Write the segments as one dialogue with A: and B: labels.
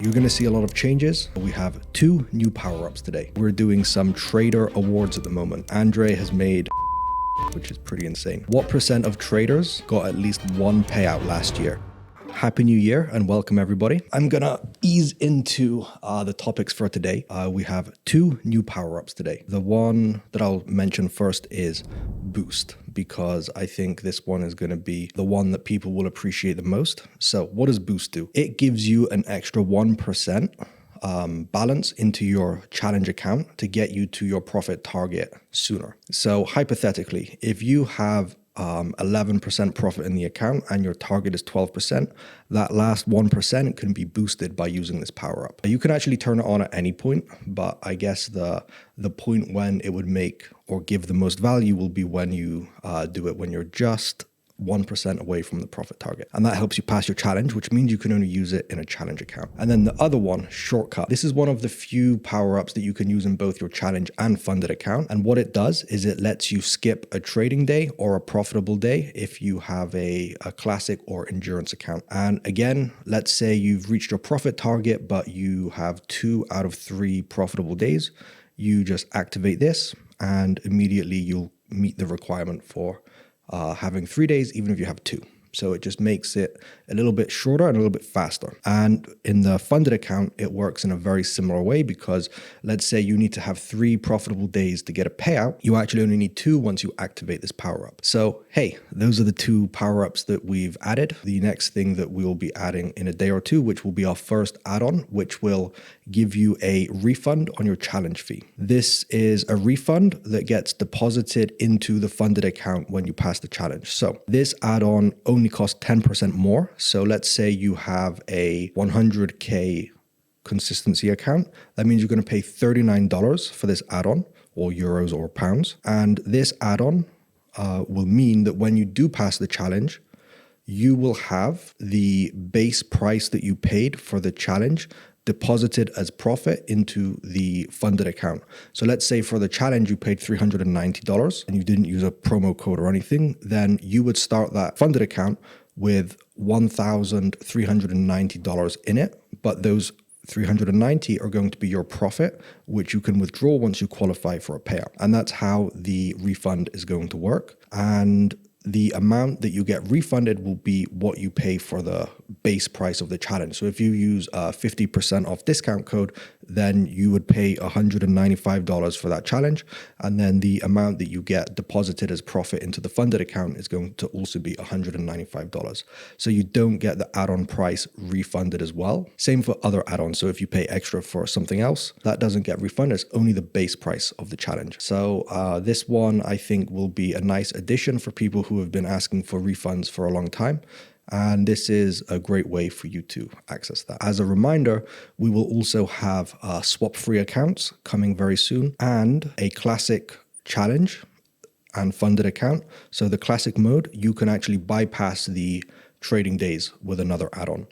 A: You're going to see a lot of changes. We have 2 new power-ups today. We're doing some trader awards at the moment. Andre has made, which is pretty insane. What percent of traders got at least one payout last year? Happy New Year and welcome everybody. I'm gonna ease into the topics for today. We have 2 new power-ups today. The one that I'll mention first is Boost, because I think this one is gonna be the one that people will appreciate the most. So what does Boost do? It gives you an extra 1% balance into your challenge account to get you to your profit target sooner. So hypothetically, if you have 11% profit in the account and your target is 12%, that last 1% can be boosted by using this power up. You can actually turn it on at any point, but I guess the point when it would make or give the most value will be when you do it when you're just 1% away from the profit target. And that helps you pass your challenge, which means you can only use it in a challenge account. And then the other one, Shortcut. This is one of the few power-ups that you can use in both your challenge and funded account. And what it does is it lets you skip a trading day or a profitable day if you have a classic or endurance account. And again, let's say you've reached your profit target, but you have 2 out of 3 profitable days. You just activate this and immediately you'll meet the requirement for having 3 days, even if you have 2. So it just makes it a little bit shorter and a little bit faster. And in the funded account, it works in a very similar way because let's say you need to have 3 profitable days to get a payout. You actually only need 2 once you activate this power up. So, hey, those are the 2 power ups that we've added. The next thing that we will be adding in a day or 2, which will be our first add-on, which will give you a refund on your challenge fee. This is a refund that gets deposited into the funded account when you pass the challenge. So this add-on only costs 10% more. So let's say you have a 100K consistency account. That means you're going to pay $39 for this add-on, or euros or pounds. And this add-on will mean that when you do pass the challenge, you will have the base price that you paid for the challenge deposited as profit into the funded account. So let's say for the challenge, you paid $390 and you didn't use a promo code or anything, then you would start that funded account with $1,390 in it, but those $390 are going to be your profit, which you can withdraw once you qualify for a payout. And that's how the refund is going to work. And the amount that you get refunded will be what you pay for the base price of the challenge. So if you use a 50% off discount code, then you would pay $195 for that challenge. And then the amount that you get deposited as profit into the funded account is going to also be $195. So you don't get the add-on price refunded as well. Same for other add-ons. So if you pay extra for something else, that doesn't get refunded. It's only the base price of the challenge. So this one, I think, will be a nice addition for people who have been asking for refunds for a long time. And this is a great way for you to access that. As a reminder, we will also have swap-free accounts coming very soon and a classic challenge and funded account. So the classic mode, you can actually bypass the trading days with another add-on.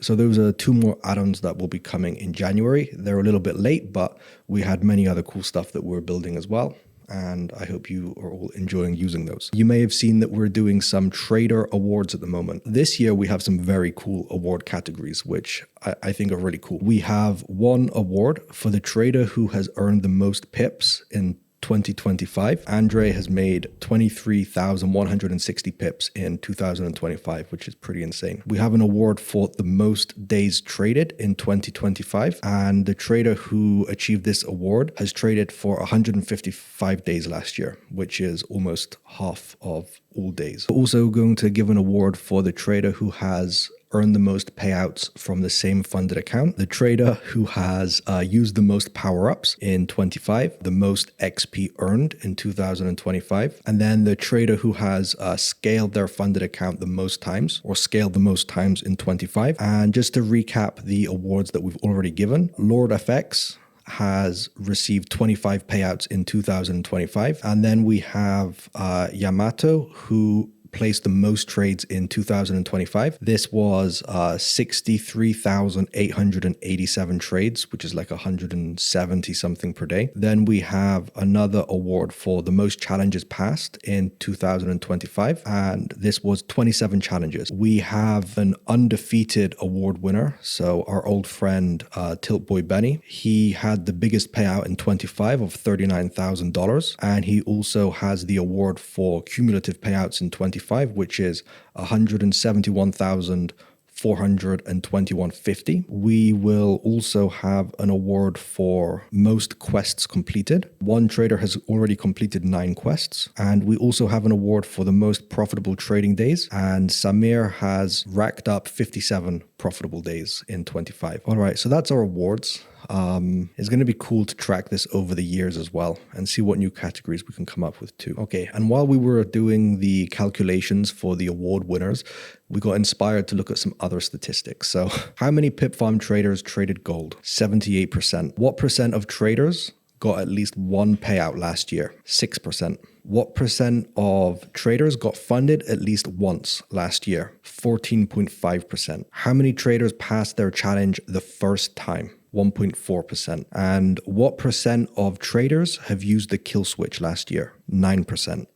A: So those are 2 more add-ons that will be coming in January. They're a little bit late, but we had many other cool stuff that we're building as well. And I hope you are all enjoying using those. You may have seen that we're doing some trader awards at the moment. This year, we have some very cool award categories, which I think are really cool. We have one award for the trader who has earned the most pips in 2025. Andre has made 23,160 pips in 2025, which is pretty insane. We have an award for the most days traded in 2025. And the trader who achieved this award has traded for 155 days last year, which is almost half of all days. We're also going to give an award for the trader who has earned the most payouts from the same funded account, the trader who has used the most power-ups in 25, the most XP earned in 2025, and then the trader who has scaled their funded account the most times or scaled the most times in 25. And just to recap the awards that we've already given, Lord FX has received 25 payouts in 2025. And then we have Yamato, who placed the most trades in 2025. This was 63,887 trades, which is like 170 something per day. Then we have another award for the most challenges passed in 2025, and this was 27 challenges. We have an undefeated award winner. So our old friend Tilt Boy Benny, he had the biggest payout in 25 of $39,000, and he also has the award for cumulative payouts in 25, which is 171,421.50. We will also have an award for most quests completed. One trader has already completed 9 quests, and we also have an award for the most profitable trading days, and Samir has racked up 57 profitable days in 25. All right, so that's our awards. It's going to be cool to track this over the years as well and see what new categories we can come up with too. Okay, and while we were doing the calculations for the award winners, we got inspired to look at some other statistics. So how many PipFarm traders traded gold? 78%. What percent of traders got at least one payout last year? 6%. What percent of traders got funded at least once last year? 14.5%. How many traders passed their challenge the first time? 1.4%. And what percent of traders have used the kill switch last year? 9%,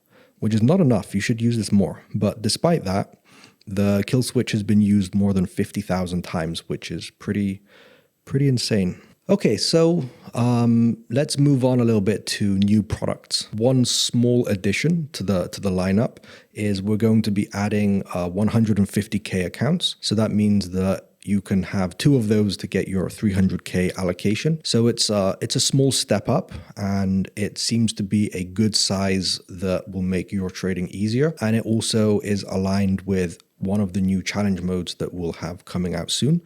A: which is not enough. You should use this more. But despite that, the kill switch has been used more than 50,000 times, which is pretty insane. Okay, so let's move on a little bit to new products. One small addition to the lineup is we're going to be adding 150K accounts. So that means that you can have 2 of those to get your 300K allocation. So it's a small step up, and it seems to be a good size that will make your trading easier. And it also is aligned with one of the new challenge modes that we'll have coming out soon.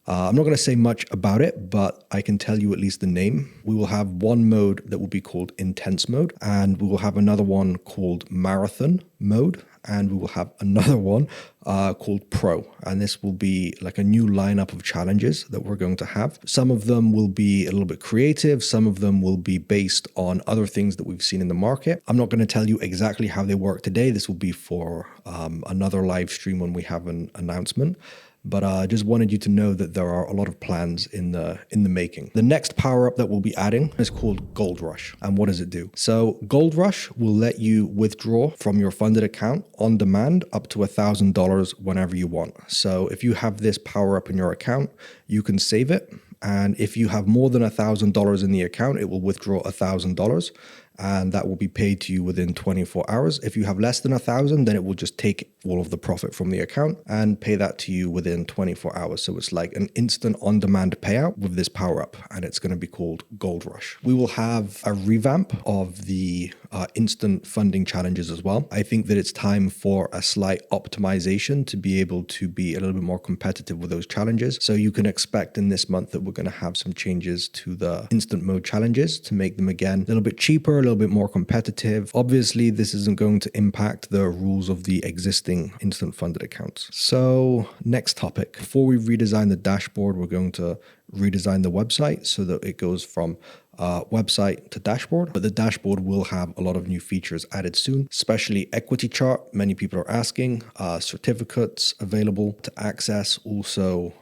A: I'm not going to say much about it, but I can tell you at least the name. We will have one mode that will be called Intense Mode, and we will have another one called Marathon Mode, and we will have another one called Pro. And this will be like a new lineup of challenges that we're going to have. Some of them will be a little bit creative. Some of them will be based on other things that we've seen in the market. I'm not going to tell you exactly how they work today. This will be for another live stream when we have an announcement. But I just wanted you to know that there are a lot of plans in the making. The next power up that we'll be adding is called Gold Rush. And what does it do? So Gold Rush will let you withdraw from your funded account on demand up to $1,000 whenever you want. So if you have this power up in your account, you can save it. And if you have more than $1,000 in the account, it will withdraw $1,000. And that will be paid to you within 24 hours. If you have less than 1,000, then it will just take all of the profit from the account and pay that to you within 24 hours. So it's like an instant on-demand payout with this power-up, and it's going to be called Gold Rush. We will have a revamp of the instant funding challenges as well. I think that it's time for a slight optimization to be able to be a little bit more competitive with those challenges. So you can expect in this month that we're going to have some changes to the instant mode challenges to make them again a little bit cheaper, a little bit more competitive. Obviously, this isn't going to impact the rules of the existing instant funded accounts. So next topic, before we redesign the dashboard, we're going to redesign the website so that it goes from website to dashboard. But the dashboard will have a lot of new features added soon, especially equity chart. Many people are asking, certificates available to access, also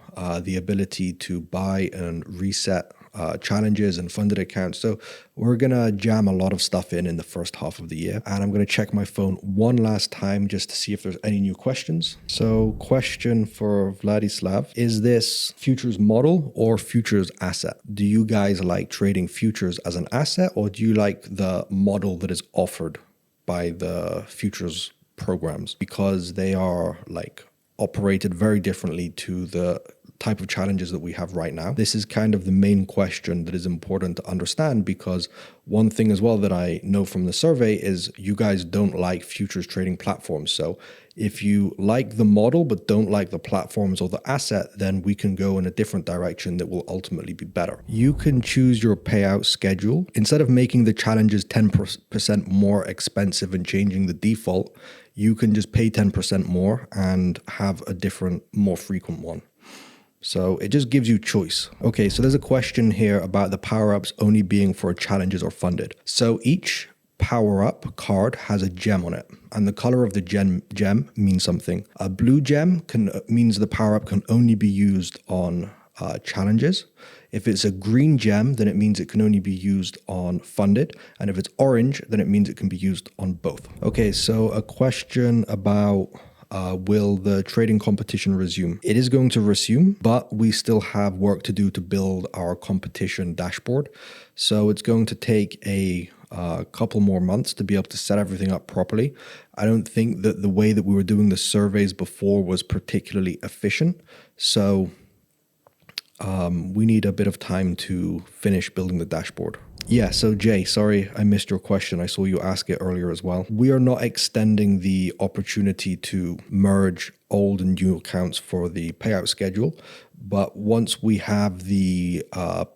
A: the ability to buy and reset challenges and funded accounts. So we're going to jam a lot of stuff in the first half of the year. And I'm going to check my phone one last time just to see if there's any new questions. So question for Vladislav, is this futures model or futures asset? Do you guys like trading futures as an asset, or do you like the model that is offered by the futures programs? Because they are like operated very differently to the type of challenges that we have right now. This is kind of the main question that is important to understand, because one thing as well that I know from the survey is you guys don't like futures trading platforms. So if you like the model but don't like the platforms or the asset, then we can go in a different direction that will ultimately be better. You can choose your payout schedule. Instead of making the challenges 10% more expensive and changing the default, you can just pay 10% more and have a different, more frequent one. So it just gives you choice. Okay, so there's a question here about the power-ups only being for challenges or funded. So each power-up card has a gem on it, and the color of the gem means something. A blue gem means the power-up can only be used on challenges. If it's a green gem, then it means it can only be used on funded. And if it's orange, then it means it can be used on both. Okay, so a question about will the trading competition resume? It is going to resume, but we still have work to do to build our competition dashboard. So it's going to take a couple more months to be able to set everything up properly. I don't think that the way that we were doing the surveys before was particularly efficient. So we need a bit of time to finish building the dashboard. Yeah, so Jay, sorry I missed your question. I saw you ask it earlier as well. We are not extending the opportunity to merge old and new accounts for the payout schedule. But once we have the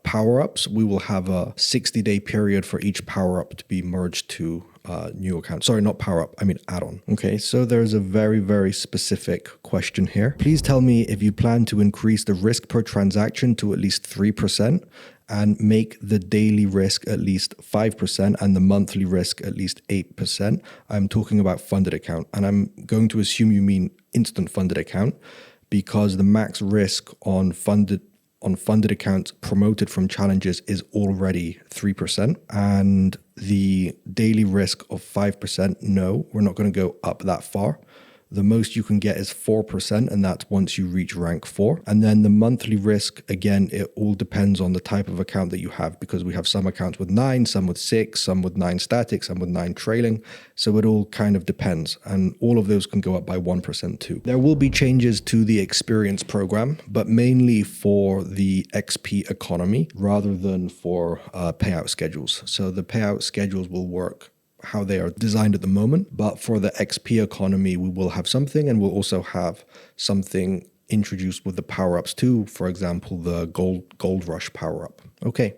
A: power-ups, we will have a 60-day period for each power-up to be merged to new account. Sorry, not power-up, I mean add-on. Okay, so there's a very, very specific question here. Please tell me if you plan to increase the risk per transaction to at least 3% and make the daily risk at least 5% and the monthly risk at least 8%. I'm talking about funded account, and I'm going to assume you mean instant funded account, because the max risk on funded accounts promoted from challenges is already 3%, and the daily risk of 5%, no, we're not going to go up that far. The most you can get is 4%, and that's once you reach rank 4. And then the monthly risk, again, it all depends on the type of account that you have, because we have some accounts with 9, some with 6, some with 9 static, some with 9 trailing. So it all kind of depends. And all of those can go up by 1% too. There will be changes to the experience program, but mainly for the XP economy rather than for payout schedules. So the payout schedules will work how they are designed at the moment, but for the XP economy, we will have something, and we'll also have something introduced with the power-ups too. For example, the gold rush power-up. Okay.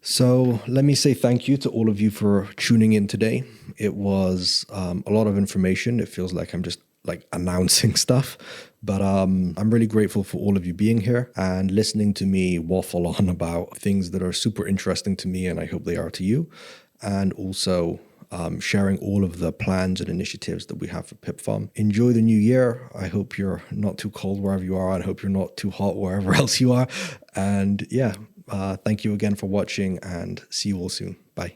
A: So let me say thank you to all of you for tuning in today. It was a lot of information. It feels like I'm just like announcing stuff, but I'm really grateful for all of you being here and listening to me waffle on about things that are super interesting to me, and I hope they are to you. And also sharing all of the plans and initiatives that we have for PipFarm. Enjoy the new year. I hope you're not too cold wherever you are, and I hope you're not too hot wherever else you are. And yeah, thank you again for watching, and see you all soon. Bye.